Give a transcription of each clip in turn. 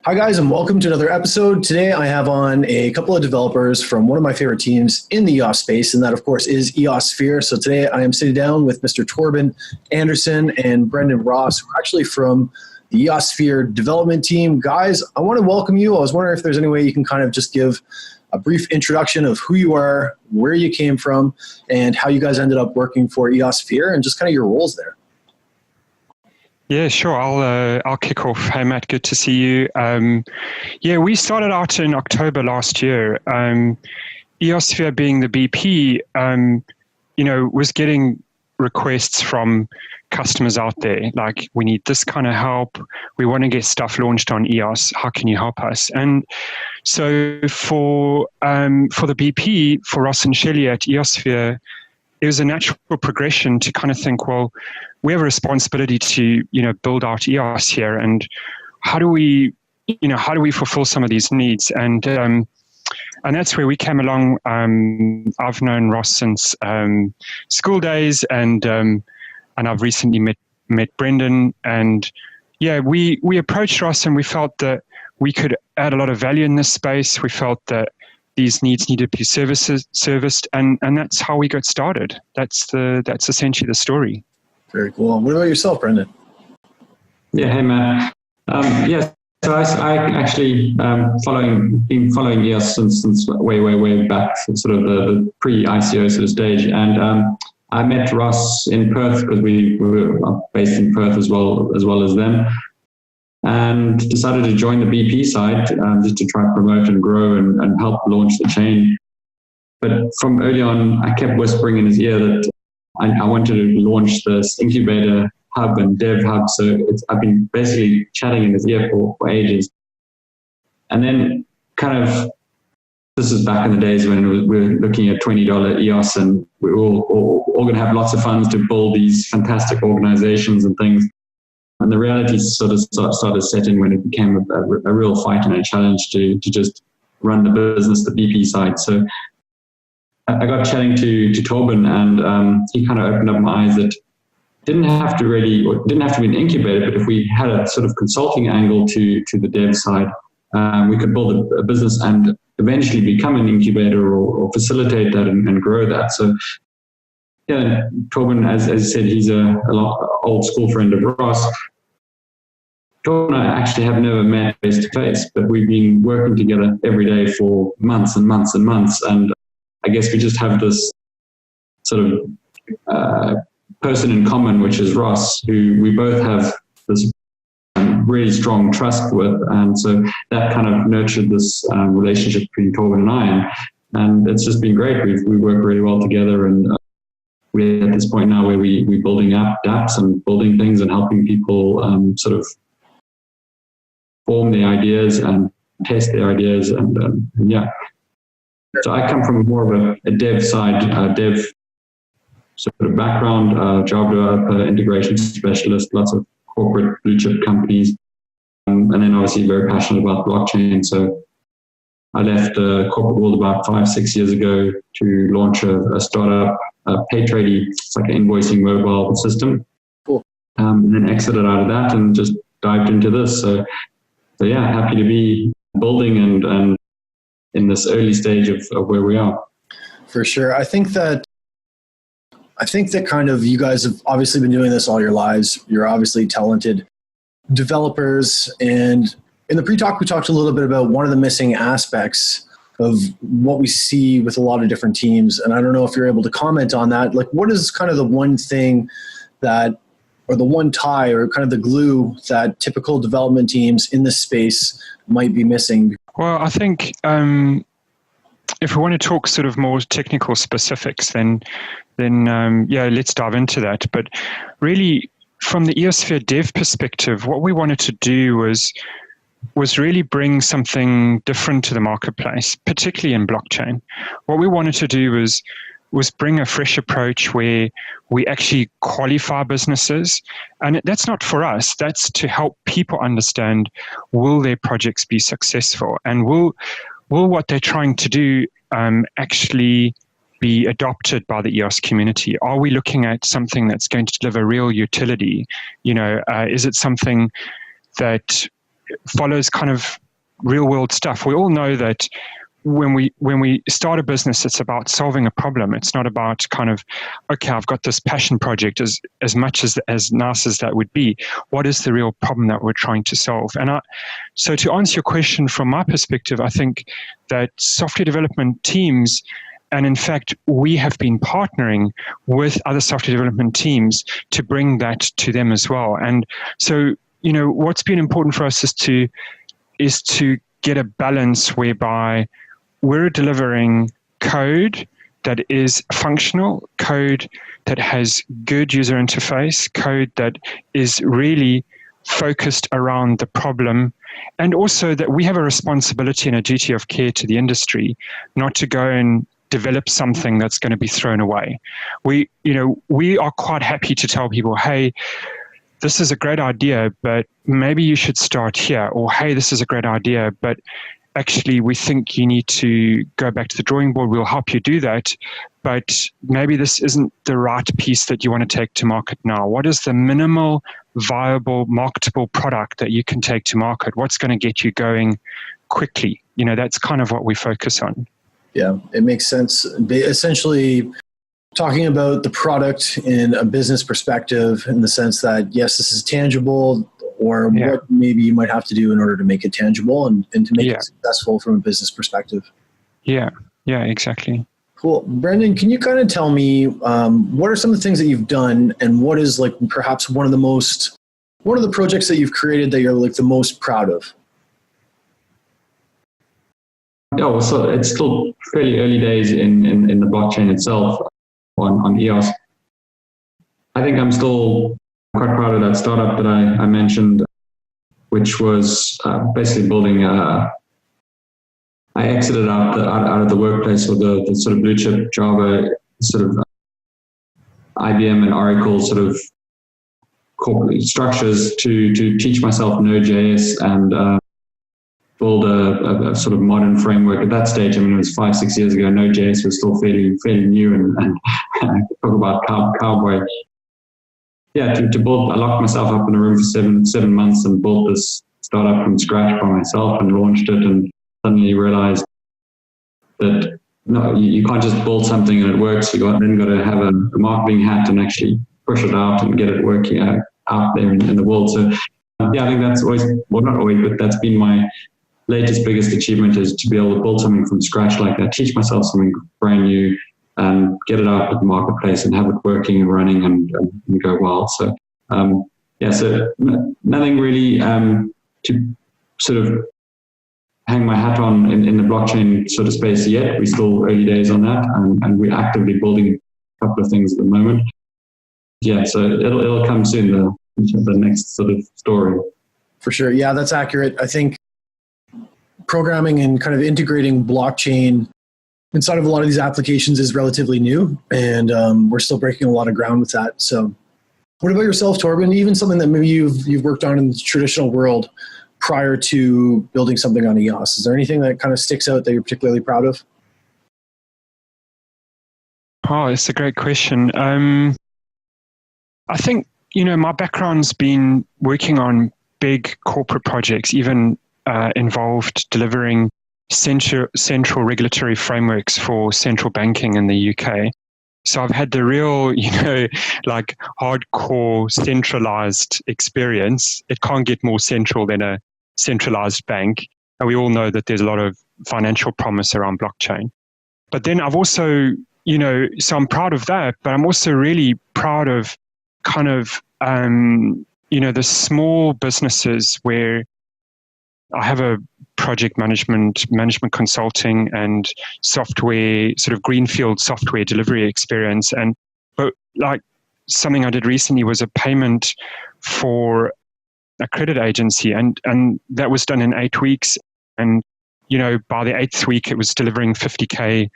Hi guys, and welcome to another episode. Today I have on a couple of developers from one of my favorite teams in the EOS space, and that of course is EOSphere. So today I am sitting down with Mr. Torben Anderson and Brendon Ross, who are actually from the EOSphere development team. Guys, I want to welcome you. I was wondering if there's any way you can kind of just give a brief introduction of who you are, where you came from, and how you guys ended up working for EOSphere, and just kind of your roles there. Yeah, sure. I'll kick off. Hey, Matt, good to see you. We started out in October last year. EOSphere, being the BP, was getting requests from customers out there, like, we need this kind of help. We want to get stuff launched on EOS. How can you help us? And so for the BP, for Ross and Shelley at EOSphere, it was a natural progression to kind of think, well, we have a responsibility to, build out EOS here, and how do we fulfill some of these needs? And that's where we came along. I've known Ross since school days, and I've recently met Brendon, and we approached Ross, and we felt that we could add a lot of value in this space. We felt that these needs needed to be serviced, and that's how we got started. That's essentially the story. Very cool. What about yourself, Brendon? Yeah, hey Matt. So I actually been following EOS since way back, sort of the pre-ICO sort of stage, and I met Ross in Perth because we were based in Perth as well as them, and decided to join the BP side just to try to promote and grow and help launch the chain. But from early on, I kept whispering in his ear that I wanted to launch this Incubator hub and dev hub. So I've been basically chatting in his ear for ages. And then this is back in the days when we were looking at $20 EOS, and we were all going to have lots of funds to build these fantastic organizations and things. And the reality sort of started to set in when it became a real fight and a challenge to just run the business, the BP side. So I got chatting to Torben, and he kind of opened up my eyes that didn't have to be an incubator, but if we had a sort of consulting angle to the dev side, we could build a business and eventually become an incubator or facilitate that and grow that. So yeah, Torben, as you said, he's a old school friend of Ross. Torben and I actually have never met face to face, but we've been working together every day for months and months and months. And I guess we just have this sort of person in common, which is Ross, who we both have this really strong trust with. And so that kind of nurtured this relationship between Torben and I. And it's just been great. We work really well together, and we're at this point now where we're building apps and building things and helping people sort of form their ideas and test their ideas. And So I come from more of a dev side, dev sort of background, Java developer, integration specialist, lots of corporate blue chip companies, and then obviously very passionate about blockchain. So I left the corporate world about 5-6 years ago to launch a startup, Paytradie. It's like an invoicing mobile system. Cool. And then exited out of that and just dived into this. So yeah, happy to be building and in this early stage of where we are. For sure. I think that kind of you guys have obviously been doing this all your lives. You're obviously talented developers. And in the pre-talk, we talked a little bit about one of the missing aspects of what we see with a lot of different teams. And I don't know if you're able to comment on that. Like, what is kind of the one thing or the one tie or kind of the glue that typical development teams in this space might be missing? Well, I think if we want to talk sort of more technical specifics, then let's dive into that. But really, from the EOSphere dev perspective, what we wanted to do was really bring something different to the marketplace, particularly in blockchain. What we wanted to do was bring a fresh approach where we actually qualify businesses. And that's not for us, that's to help people understand, will their projects be successful? And will what they're trying to do actually be adopted by the EOS community? Are we looking at something that's going to deliver real utility? Is it something that follows kind of real world stuff. We all know that when we start a business, it's about solving a problem. It's not about kind of, okay, I've got this passion project. As much as nice as that would be, what is the real problem that we're trying to solve? And so to answer your question from my perspective, I think that software development teams, and in fact, we have been partnering with other software development teams to bring that to them as well. And so, what's been important for us is to get a balance whereby we're delivering code that is functional, code that has good user interface, code that is really focused around the problem, and also that we have a responsibility and a duty of care to the industry, not to go and develop something that's going to be thrown away. We are quite happy to tell people, hey, this is a great idea, but maybe you should start here. Or, hey, this is a great idea, but actually we think you need to go back to the drawing board. We'll help you do that, but maybe this isn't the right piece that you want to take to market now. What is the minimal viable marketable product that you can take to market? What's going to get you going quickly? That's kind of what we focus on. Yeah, it makes sense. Essentially, talking about the product in a business perspective, in the sense that, yes, this is tangible, or what maybe you might have to do in order to make it tangible and to make it successful from a business perspective. Yeah, exactly. Cool. Brendon, can you kind of tell me what are some of the things that you've done, and what is like perhaps one of the projects that you've created that you're like the most proud of? Yeah, so it's still fairly early days in the blockchain itself on EOS. I think I'm still quite proud of that startup that I mentioned, which was basically building I exited out of the workplace with the sort of blue chip Java sort of IBM and Oracle sort of corporate structures to teach myself Node.js and build a sort of modern framework. At that stage, it was 5-6 years ago, Node.js was still fairly new and talk about cowboy. Yeah, to build, I locked myself up in a room for seven months and built this startup from scratch by myself and launched it, and suddenly realized that no, you can't just build something and it works. You then got to have a marketing hat and actually push it out and get it working out there in the world. So I think that's always, well, not always, but that's been my latest biggest achievement, is to be able to build something from scratch like that, teach myself something brand new and get it out at the marketplace and have it working and running and go well. So so nothing really to sort of hang my hat on in the blockchain sort of space yet. We're still early days on that, and we're actively building a couple of things at the moment. Yeah, so it'll come soon, the next sort of story. For sure. Yeah, that's accurate. I think programming and kind of integrating blockchain inside of a lot of these applications is relatively new, and we're still breaking a lot of ground with that. So what about yourself, Torben? Even something that maybe you've worked on in the traditional world prior to building something on EOS. Is there anything that kind of sticks out that you're particularly proud of? Oh, it's a great question. I think, my background's been working on big corporate projects, even involved delivering central regulatory frameworks for central banking in the UK. So I've had the real, like hardcore centralized experience. It can't get more central than a centralized bank. And we all know that there's a lot of financial promise around blockchain. But then I've also, so I'm proud of that, but I'm also really proud of kind of, the small businesses where I have a project management consulting and software, sort of greenfield software delivery experience. But like something I did recently was a payment for a credit agency, and that was done in 8 weeks. And, by the 8th week, it was delivering 50K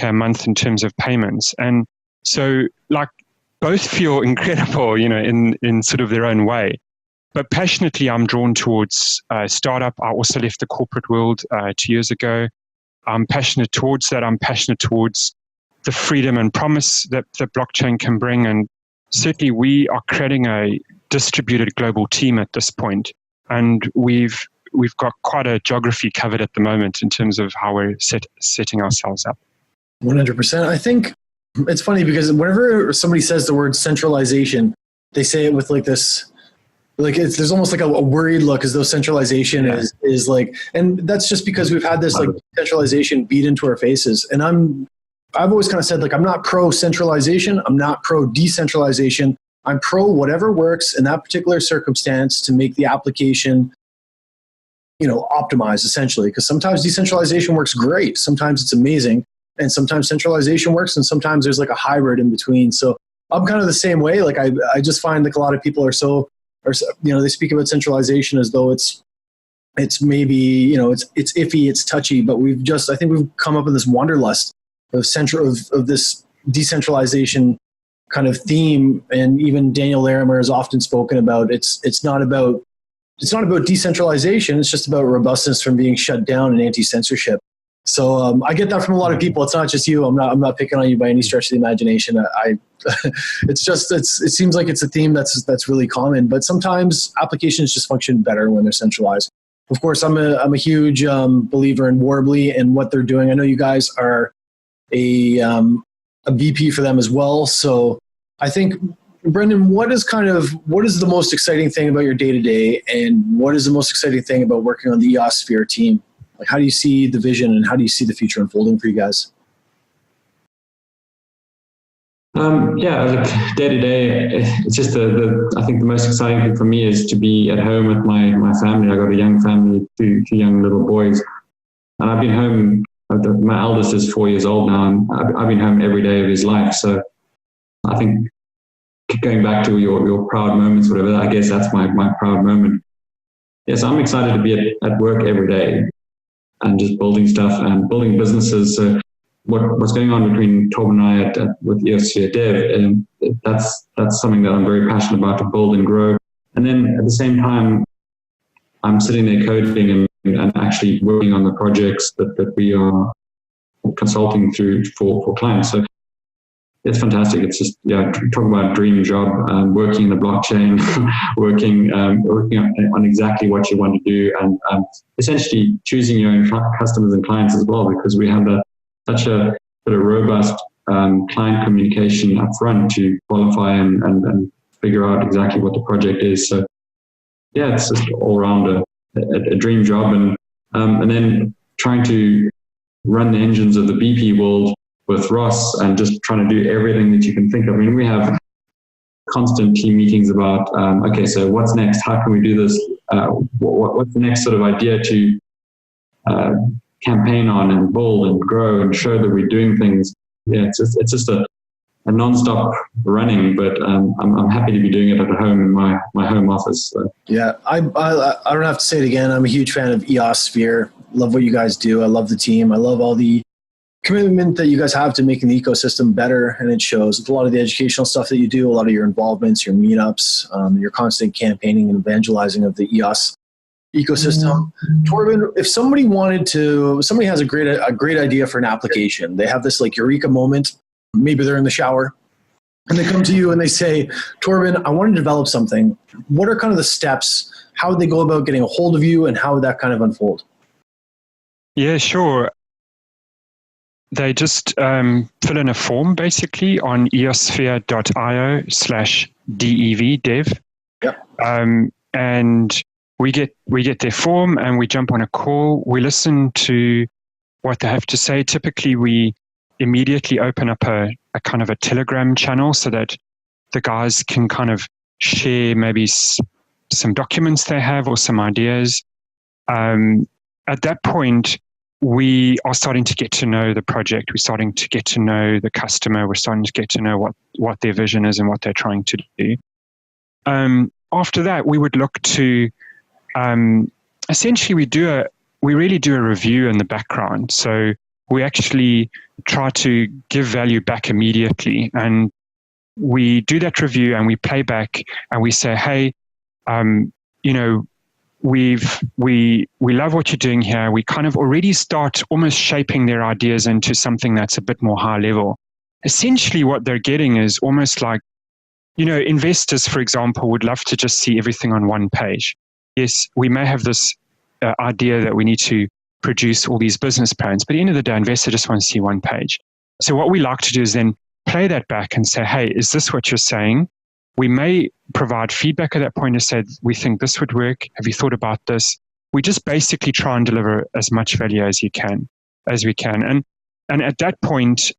a month in terms of payments. And so like both feel incredible, in sort of their own way. But passionately, I'm drawn towards startup. I also left the corporate world 2 years ago. I'm passionate towards that. I'm passionate towards the freedom and promise that blockchain can bring. And certainly we are creating a distributed global team at this point. and we've got quite a geography covered at the moment in terms of how we're setting ourselves up. 100%. I think it's funny because whenever somebody says the word centralization, they say it with like this, like there's almost like a worried look, as though centralization is like, and that's just because we've had this like centralization beat into our faces. And I've always kind of said, like, I'm not pro centralization. I'm not pro decentralization. I'm pro whatever works in that particular circumstance to make the application, optimized, essentially. Because sometimes decentralization works great. Sometimes it's amazing. And sometimes centralization works. And sometimes there's like a hybrid in between. So I'm kind of the same way. Like I just find like a lot of people they speak about centralization as though it's maybe, it's iffy, it's touchy, but I think we've come up with this wanderlust of this decentralization kind of theme. And even Daniel Larimer has often spoken about it's not about decentralization. It's just about robustness from being shut down and anti-censorship. So I get that from a lot of people. It's not just you. I'm not picking on you by any stretch of the imagination. It seems like it's a theme that's really common. But sometimes applications just function better when they're centralized. Of course, I'm a huge believer in Warbly and what they're doing. I know you guys are a VP for them as well. So I think, Brendon, what is the most exciting thing about your day-to-day, and what is the most exciting thing about working on the EOSphere team? Like, how do you see the vision and how do you see the future unfolding for you guys? Look, day to day, it's just I think the most exciting thing for me is to be at home with my family. I got a young family, two young little boys, and I've been home. My eldest is 4 years old now, and I've been home every day of his life. So I think going back to your proud moments, whatever, I guess that's my proud moment. Yes, I'm excited to be at work every day and just building stuff and building businesses. So what's going on between Torben and I with EOSphere Dev, and that's something that I'm very passionate about, to build and grow. And then at the same time, I'm sitting there coding and actually working on the projects that we are consulting through for clients. So it's fantastic. It's just, talk about a dream job, working in the blockchain, working on exactly what you want to do, and essentially choosing your own customers and clients as well, because we have such a robust client communication up front to qualify and figure out exactly what the project is. So it's just all around a dream job, and then trying to run the engines of the BP world with Ross and just trying to do everything that you can think of. I mean, we have constant team meetings about, okay, so what's next? How can we do this? What's the next sort of idea to campaign on and build and grow and show that we're doing things? It's just a non-stop running, but I'm happy to be doing it at home in my home office. So. Yeah, I don't have to say it again. I'm a huge fan of EOSphere. Love what you guys do. I love the team. I love all the commitment that you guys have to making the ecosystem better, and it shows with a lot of the educational stuff that you do, a lot of your involvements, your meetups, your constant campaigning and evangelizing of the EOS ecosystem. Torben, if somebody has a great idea for an application, they have this like eureka moment, maybe they're in the shower, and they come to you and they say, Torben, I want to develop something. What are kind of the steps? How would they go about getting a hold of you, and how would that kind of unfold? Yeah, sure. They just fill in a form basically on eosphere.io/dev dev. Yep. And we get their form and we jump on a call. We listen to what they have to say. Typically, we immediately open up a kind of a Telegram channel so that the guys can kind of share maybe some documents they have or some ideas. At that point, we are starting to get to know the project. We're starting to get to know the customer. We're starting to get to know what their vision is and what they're trying to do. After that, we would look to essentially we really do a review in the background. So we actually try to give value back immediately, and we do that review and we play back and we say, hey, we love what you're doing here. We kind of already start almost shaping their ideas into something that's a bit more high level. Essentially what they're getting is almost like, investors, for example, would love to just see everything on one page. yes, we may have this idea that we need to produce all these business plans, but at the end of the day, investor just wants to see one page. So what we like to do is then play that back and say, hey, is this what you're saying? We may provide feedback at that point and say, we think this would work. Have you thought about this? We just basically try and deliver as much value as we can. And at that point,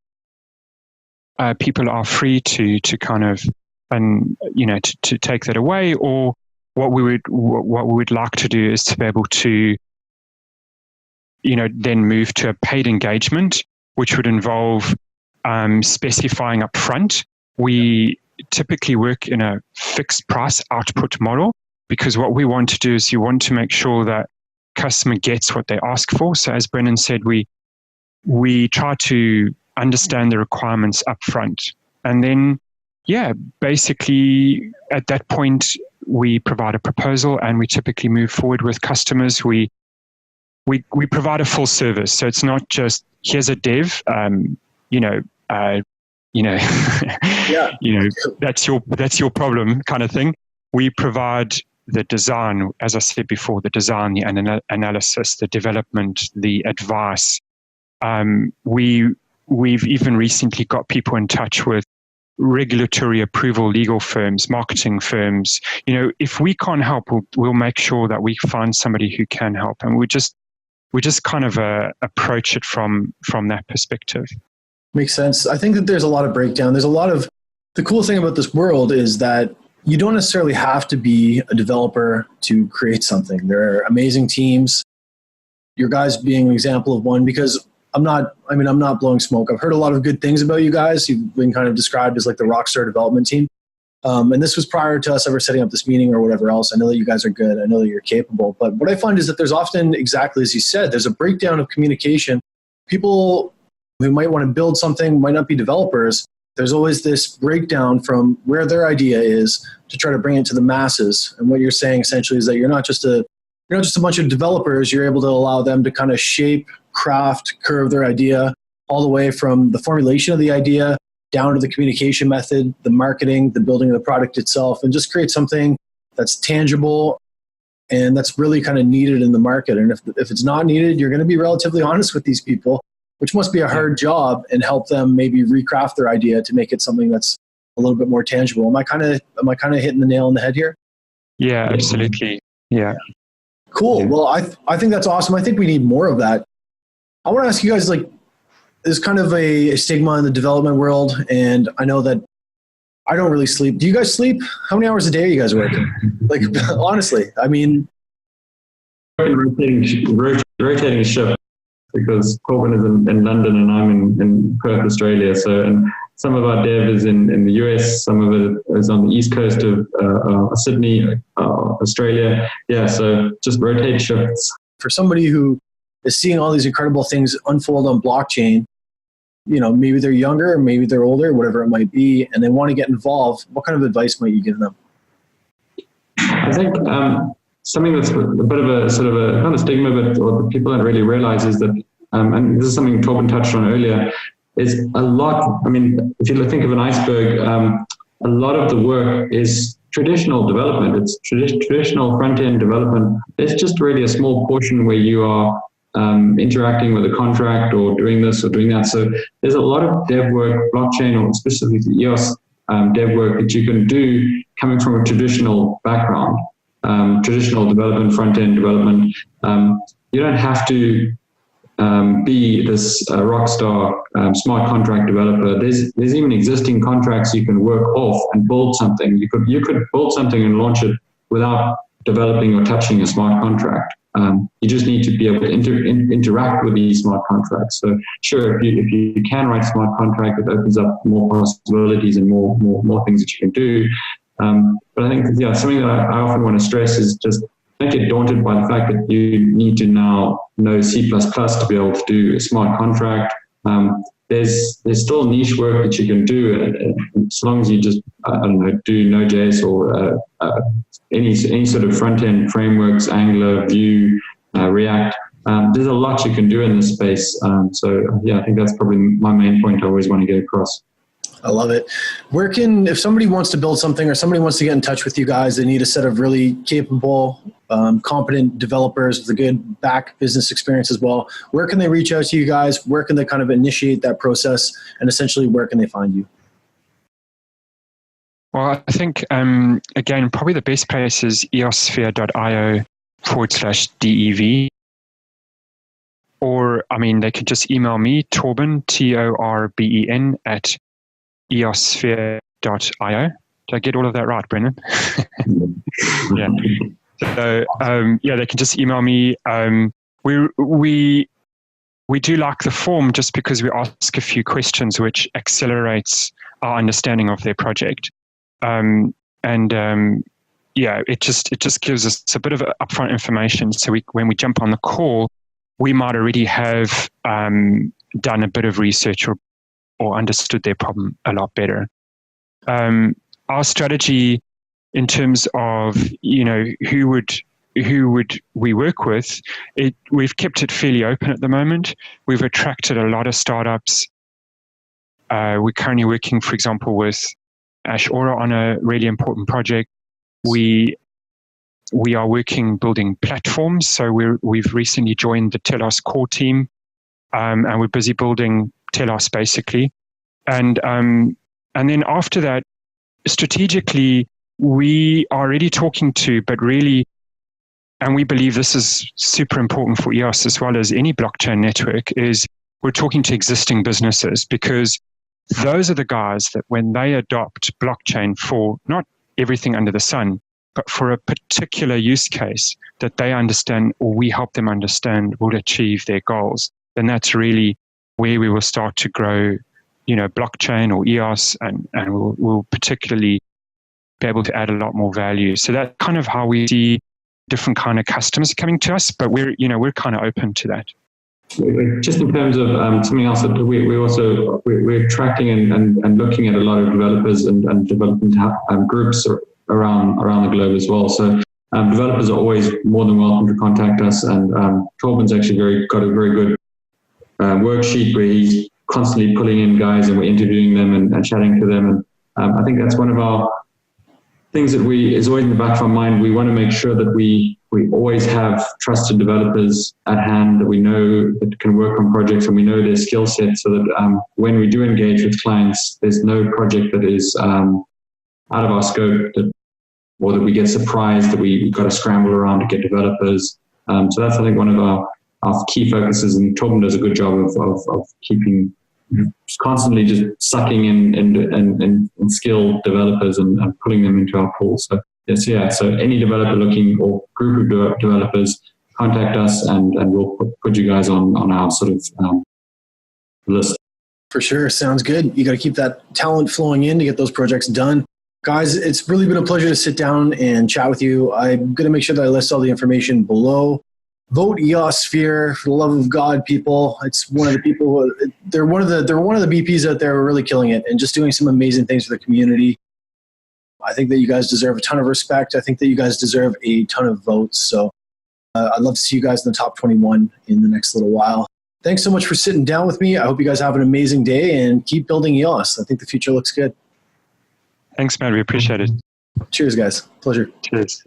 people are free to kind of, to take that away. Or what we would like to do is to be able to, then move to a paid engagement, which would involve specifying up front. We typically work in a fixed price output model, because what we want to do is you want to make sure that customer gets what they ask for. So as Brendon said, we try to understand the requirements up front. And then, basically at that point, we provide a proposal and we typically move forward with customers. We provide a full service. So it's not just, here's a dev, that's your problem kind of thing. We provide the design, as I said before, the design, the analysis, the development, the advice. We've even recently got people in touch with regulatory approval, legal firms, marketing firms. If we can't help, we'll make sure that we find somebody who can help. And we just kind of approach it from that perspective. Makes sense. I think that there's a lot of breakdown. The cool thing about this world is that you don't necessarily have to be a developer to create something. There are amazing teams. Your guys being an example of one, because I'm not blowing smoke. I've heard a lot of good things about you guys. You've been kind of described as like the rockstar development team. And this was prior to us ever setting up this meeting or whatever else. I know that you guys are good. I know that you're capable. But what I find is that there's often, exactly as you said, there's a breakdown of communication. People who might want to build something might not be developers. There's always this breakdown from where their idea is to try to bring it to the masses. And what you're saying essentially is that you're not just a bunch of developers. You're able to allow them to kind of shape, craft, curve their idea all the way from the formulation of the idea down to the communication method, the marketing, the building of the product itself, and just create something that's tangible and that's really kind of needed in the market. And if it's not needed, you're going to be relatively honest with these people, which must be a hard job, and help them maybe recraft their idea to make it something that's a little bit more tangible. Am I kind of hitting the nail on the head here? Yeah, absolutely. Yeah. Cool. Well, I think that's awesome. I think we need more of that. I want to ask you guys, there's kind of a stigma in the development world, and I know that I don't really sleep. Do you guys sleep? How many hours a day are you guys working? Honestly, I mean, rotating shift, because Torben is in London and I'm in Perth, Australia. So, and some of our dev is in the US, some of it is on the east coast of Sydney, Australia. Yeah, so just rotate shifts. For somebody who is seeing all these incredible things unfold on blockchain, maybe they're younger, maybe they're older, whatever it might be, and they want to get involved, what kind of advice might you give them? I think something that's a bit of a sort of a, not a stigma, but what people don't really realize is that, and this is something Torben touched on earlier, is a lot, if you think of an iceberg, a lot of the work is traditional development. It's traditional front-end development. It's just really a small portion where you are interacting with a contract or doing this or doing that. So there's a lot of dev work, blockchain or specifically EOS dev work that you can do coming from a traditional background, traditional development, front-end development. You don't have to be this rock star smart contract developer. There's even existing contracts you can work off and build something. You could build something and launch it without developing or touching a smart contract. You just need to be able to interact with these smart contracts. So sure, if you can write a smart contract, it opens up more possibilities and more things that you can do. But I think something that I often want to stress is just don't get daunted by the fact that you need to now know C++ to be able to do a smart contract. There's still niche work that you can do as long as you just do Node.js or any sort of front-end frameworks, Angular, Vue, React. There's a lot you can do in this space. I think that's probably my main point I always want to get across. I love it. If somebody wants to build something or somebody wants to get in touch with you guys, they need a set of really capable, competent developers with a good back business experience as well. Where can they reach out to you guys? Where can they kind of initiate that process? And essentially, where can they find you? Well, I think, again, probably the best place is eosphere.io/DEV. Or, they could just email me, Torben, Torben, at EOSphere.io. Did I get all of that right, Brendon? Yeah. So, they can just email me. We do like the form just because we ask a few questions, which accelerates our understanding of their project. It just gives us a bit of upfront information. So when we jump on the call, we might already have done a bit of research or understood their problem a lot better. Our strategy in terms of who would we work with, we've kept it fairly open at the moment. We've attracted a lot of startups. We're currently working, for example, with Ash Aura on a really important project. We are building platforms. So we've recently joined the Telos core team, and we're busy building Telos basically. And then after that, strategically, we are already talking to, but really, and we believe this is super important for EOS as well as any blockchain network, is we're talking to existing businesses, because those are the guys that when they adopt blockchain for not everything under the sun, but for a particular use case that they understand or we help them understand will achieve their goals, then that's really where we will start to grow, blockchain or EOS, and we'll particularly be able to add a lot more value. So that's kind of how we see different kind of customers coming to us, but we're kind of open to that. Just in terms of something else that we're tracking and looking at a lot of developers and development groups around the globe as well. So developers are always more than welcome to contact us, and Torben's actually got a very good worksheet where he's constantly pulling in guys and we're interviewing them and chatting to them. And I think that's one of our things that is always in the back of our mind. We want to make sure that we always have trusted developers at hand that we know that can work on projects and we know their skill set, so that when we do engage with clients, there's no project that is out of our scope, or that we get surprised that we've got to scramble around to get developers. So that's, I think, one of our key focuses, and Torben does a good job of keeping constantly just sucking in skilled developers and pulling them into our pool. So yes, so any developer looking or group of developers, contact us and we'll put you guys on our sort of list. For sure. Sounds good. You got to keep that talent flowing in to get those projects done. Guys, it's really been a pleasure to sit down and chat with you. I'm going to make sure that I list all the information below. Vote EOSphere, for the love of God, people. It's one of the people. They're one of the BPs out there who are really killing it and just doing some amazing things for the community. I think that you guys deserve a ton of respect. I think that you guys deserve a ton of votes. So I'd love to see you guys in the top 21 in the next little while. Thanks so much for sitting down with me. I hope you guys have an amazing day and keep building EOS. I think the future looks good. Thanks, man. We appreciate it. Cheers, guys. Pleasure. Cheers.